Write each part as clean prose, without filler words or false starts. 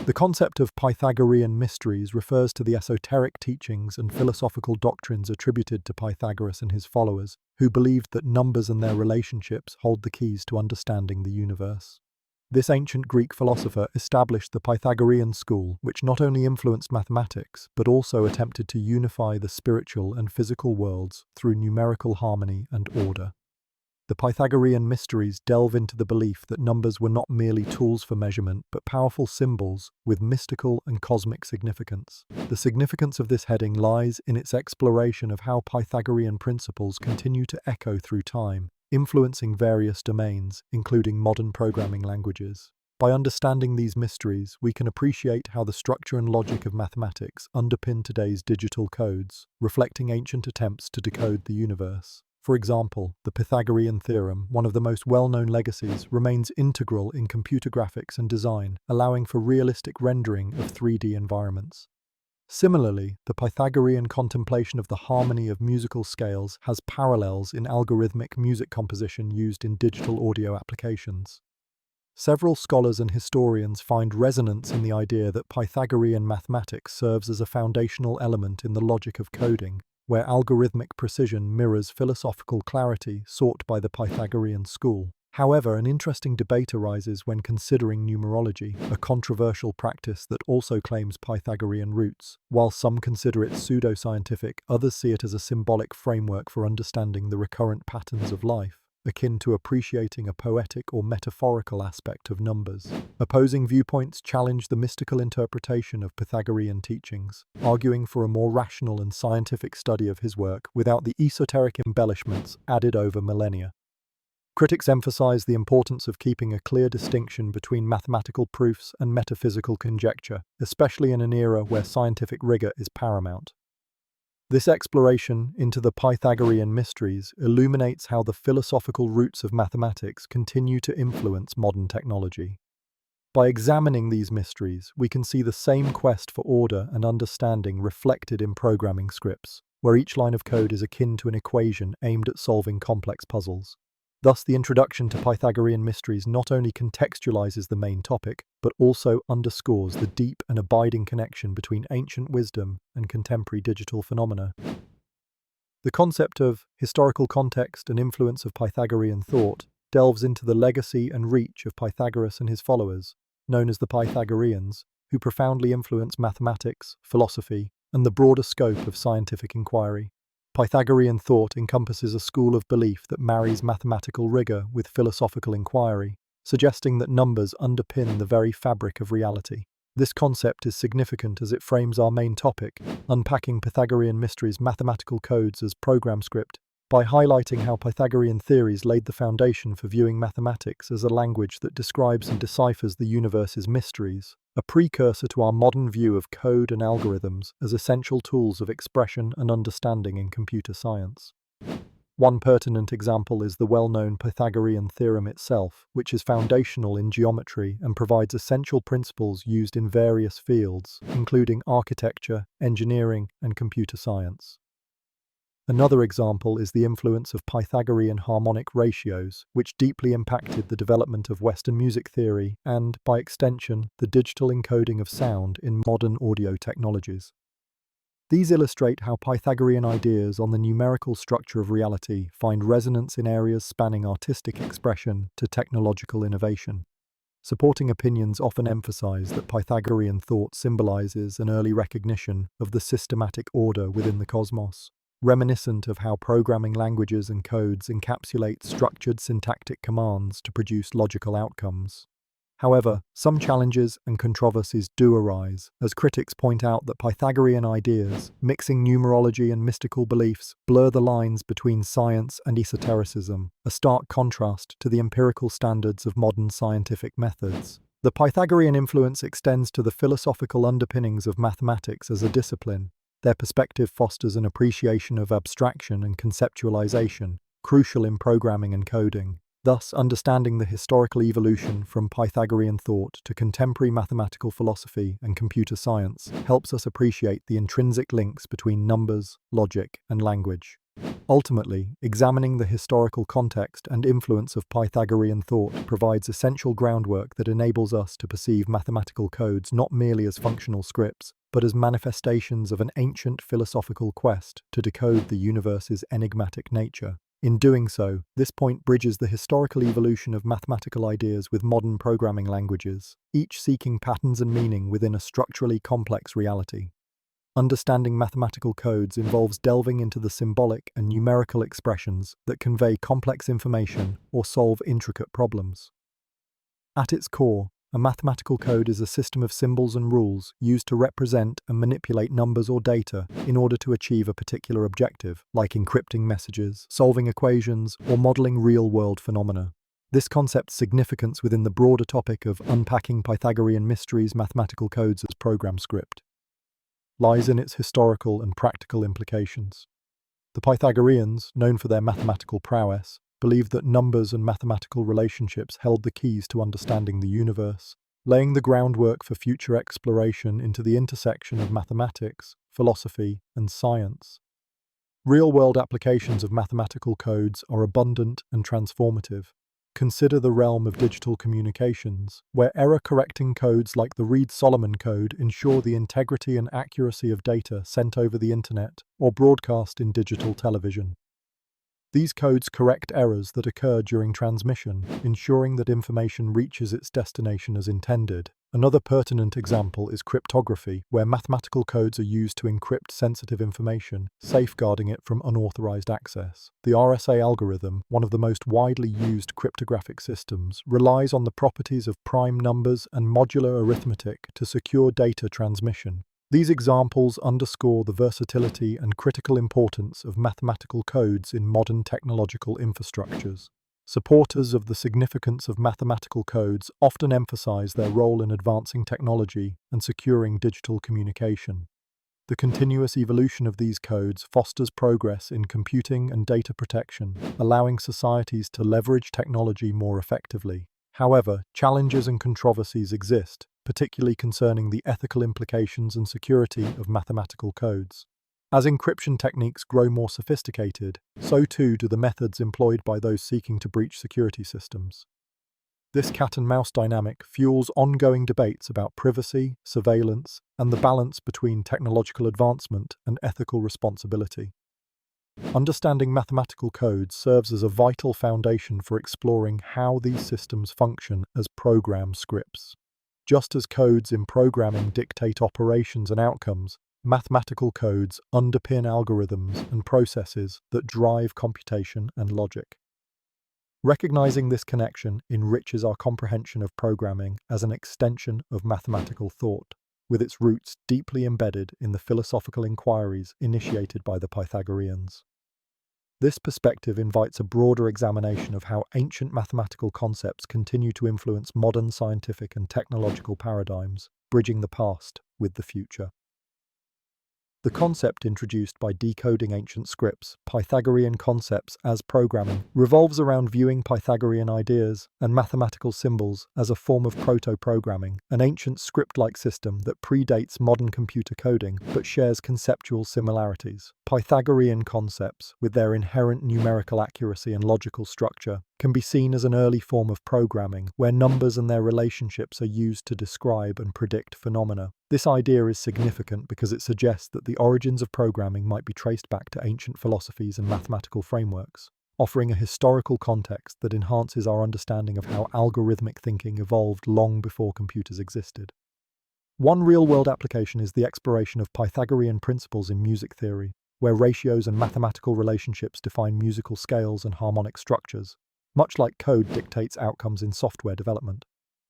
The concept of Pythagorean Mysteries refers to the esoteric teachings and philosophical doctrines attributed to Pythagoras and his followers, who believed that numbers and their relationships hold the keys to understanding the universe. This ancient Greek philosopher established the Pythagorean school, which not only influenced mathematics, but also attempted to unify the spiritual and physical worlds through numerical harmony and order. The Pythagorean Mysteries delve into the belief that numbers were not merely tools for measurement, but powerful symbols with mystical and cosmic significance. The significance of this heading lies in its exploration of how Pythagorean principles continue to echo through time, influencing various domains, including modern programming languages. By understanding these mysteries, we can appreciate how the structure and logic of mathematics underpin today's digital codes, reflecting ancient attempts to decode the universe. For example, the Pythagorean theorem, one of the most well-known legacies, remains integral in computer graphics and design, allowing for realistic rendering of 3D environments. Similarly, the Pythagorean contemplation of the harmony of musical scales has parallels in algorithmic music composition used in digital audio applications. Several scholars and historians find resonance in the idea that Pythagorean mathematics serves as a foundational element in the logic of coding, where algorithmic precision mirrors philosophical clarity sought by the Pythagorean school. However, an interesting debate arises when considering numerology, a controversial practice that also claims Pythagorean roots. While some consider it pseudoscientific, others see it as a symbolic framework for understanding the recurrent patterns of life, akin to appreciating a poetic or metaphorical aspect of numbers. Opposing viewpoints challenge the mystical interpretation of Pythagorean teachings, arguing for a more rational and scientific study of his work without the esoteric embellishments added over millennia. Critics emphasize the importance of keeping a clear distinction between mathematical proofs and metaphysical conjecture, especially in an era where scientific rigor is paramount. This exploration into the Pythagorean mysteries illuminates how the philosophical roots of mathematics continue to influence modern technology. By examining these mysteries, we can see the same quest for order and understanding reflected in programming scripts, where each line of code is akin to an equation aimed at solving complex puzzles. Thus, the introduction to Pythagorean mysteries not only contextualizes the main topic, but also underscores the deep and abiding connection between ancient wisdom and contemporary digital phenomena. The concept of historical context and influence of Pythagorean thought delves into the legacy and reach of Pythagoras and his followers, known as the Pythagoreans, who profoundly influenced mathematics, philosophy, and the broader scope of scientific inquiry. Pythagorean thought encompasses a school of belief that marries mathematical rigor with philosophical inquiry, suggesting that numbers underpin the very fabric of reality. This concept is significant as it frames our main topic, unpacking Pythagorean mysteries mathematical codes as program script, by highlighting how Pythagorean theories laid the foundation for viewing mathematics as a language that describes and deciphers the universe's mysteries, a precursor to our modern view of code and algorithms as essential tools of expression and understanding in computer science. One pertinent example is the well-known Pythagorean theorem itself, which is foundational in geometry and provides essential principles used in various fields, including architecture, engineering, and computer science. Another example is the influence of Pythagorean harmonic ratios, which deeply impacted the development of Western music theory and, by extension, the digital encoding of sound in modern audio technologies. These illustrate how Pythagorean ideas on the numerical structure of reality find resonance in areas spanning artistic expression to technological innovation. Supporting opinions often emphasize that Pythagorean thought symbolizes an early recognition of the systematic order within the cosmos, reminiscent of how programming languages and codes encapsulate structured syntactic commands to produce logical outcomes. However, some challenges and controversies do arise, as critics point out that Pythagorean ideas, mixing numerology and mystical beliefs, blur the lines between science and esotericism, a stark contrast to the empirical standards of modern scientific methods. The Pythagorean influence extends to the philosophical underpinnings of mathematics as a discipline. Their perspective fosters an appreciation of abstraction and conceptualization, crucial in programming and coding. Thus, understanding the historical evolution from Pythagorean thought to contemporary mathematical philosophy and computer science helps us appreciate the intrinsic links between numbers, logic, and language. Ultimately, examining the historical context and influence of Pythagorean thought provides essential groundwork that enables us to perceive mathematical codes not merely as functional scripts, but as manifestations of an ancient philosophical quest to decode the universe's enigmatic nature. In doing so, this point bridges the historical evolution of mathematical ideas with modern programming languages, each seeking patterns and meaning within a structurally complex reality. Understanding mathematical codes involves delving into the symbolic and numerical expressions that convey complex information or solve intricate problems. At its core, a mathematical code is a system of symbols and rules used to represent and manipulate numbers or data in order to achieve a particular objective, like encrypting messages, solving equations, or modeling real-world phenomena. This concept's significance within the broader topic of unpacking Pythagorean mysteries mathematical codes as program script lies in its historical and practical implications. The Pythagoreans, known for their mathematical prowess, believed that numbers and mathematical relationships held the keys to understanding the universe, laying the groundwork for future exploration into the intersection of mathematics, philosophy, and science. Real-world applications of mathematical codes are abundant and transformative. Consider the realm of digital communications, where error-correcting codes like the Reed-Solomon code ensure the integrity and accuracy of data sent over the internet or broadcast in digital television. These codes correct errors that occur during transmission, ensuring that information reaches its destination as intended. Another pertinent example is cryptography, where mathematical codes are used to encrypt sensitive information, safeguarding it from unauthorized access. The RSA algorithm, one of the most widely used cryptographic systems, relies on the properties of prime numbers and modular arithmetic to secure data transmission. These examples underscore the versatility and critical importance of mathematical codes in modern technological infrastructures. Supporters of the significance of mathematical codes often emphasize their role in advancing technology and securing digital communication. The continuous evolution of these codes fosters progress in computing and data protection, allowing societies to leverage technology more effectively. However, challenges and controversies exist, particularly concerning the ethical implications and security of mathematical codes. As encryption techniques grow more sophisticated, so too do the methods employed by those seeking to breach security systems. This cat-and-mouse dynamic fuels ongoing debates about privacy, surveillance, and the balance between technological advancement and ethical responsibility. Understanding mathematical codes serves as a vital foundation for exploring how these systems function as program scripts. Just as codes in programming dictate operations and outcomes, mathematical codes underpin algorithms and processes that drive computation and logic. Recognizing this connection enriches our comprehension of programming as an extension of mathematical thought, with its roots deeply embedded in the philosophical inquiries initiated by the Pythagoreans. This perspective invites a broader examination of how ancient mathematical concepts continue to influence modern scientific and technological paradigms, bridging the past with the future. The concept introduced by decoding ancient scripts, Pythagorean concepts as programming, revolves around viewing Pythagorean ideas and mathematical symbols as a form of proto-programming, an ancient script-like system that predates modern computer coding but shares conceptual similarities. Pythagorean concepts, with their inherent numerical accuracy and logical structure, can be seen as an early form of programming, where numbers and their relationships are used to describe and predict phenomena. This idea is significant because it suggests that the origins of programming might be traced back to ancient philosophies and mathematical frameworks, offering a historical context that enhances our understanding of how algorithmic thinking evolved long before computers existed. One real-world application is the exploration of Pythagorean principles in music theory, where ratios and mathematical relationships define musical scales and harmonic structures, much like code dictates outcomes in software development.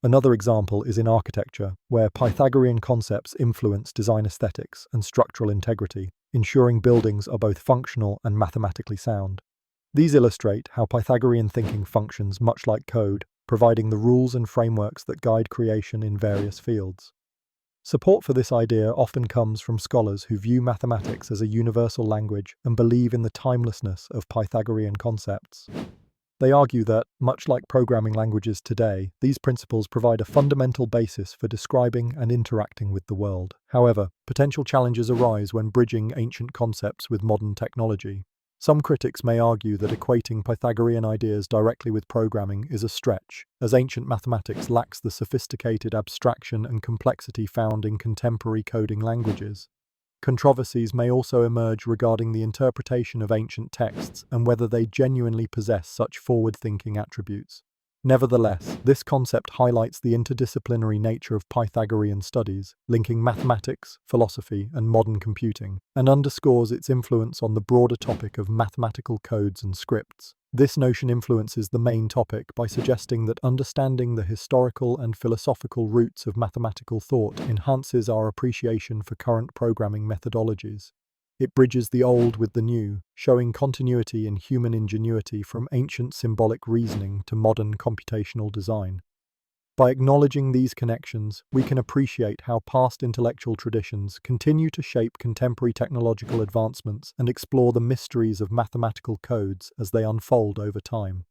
Another example is in architecture, where Pythagorean concepts influence design aesthetics and structural integrity, ensuring buildings are both functional and mathematically sound. These illustrate how Pythagorean thinking functions much like code, providing the rules and frameworks that guide creation in various fields. Support for this idea often comes from scholars who view mathematics as a universal language and believe in the timelessness of Pythagorean concepts. They argue that, much like programming languages today, these principles provide a fundamental basis for describing and interacting with the world. However, potential challenges arise when bridging ancient concepts with modern technology. Some critics may argue that equating Pythagorean ideas directly with programming is a stretch, as ancient mathematics lacks the sophisticated abstraction and complexity found in contemporary coding languages. Controversies may also emerge regarding the interpretation of ancient texts and whether they genuinely possess such forward-thinking attributes. Nevertheless, this concept highlights the interdisciplinary nature of Pythagorean studies, linking mathematics, philosophy, and modern computing, and underscores its influence on the broader topic of mathematical codes and scripts. This notion influences the main topic by suggesting that understanding the historical and philosophical roots of mathematical thought enhances our appreciation for current programming methodologies. It bridges the old with the new, showing continuity in human ingenuity from ancient symbolic reasoning to modern computational design. By acknowledging these connections, we can appreciate how past intellectual traditions continue to shape contemporary technological advancements and explore the mysteries of mathematical codes as they unfold over time.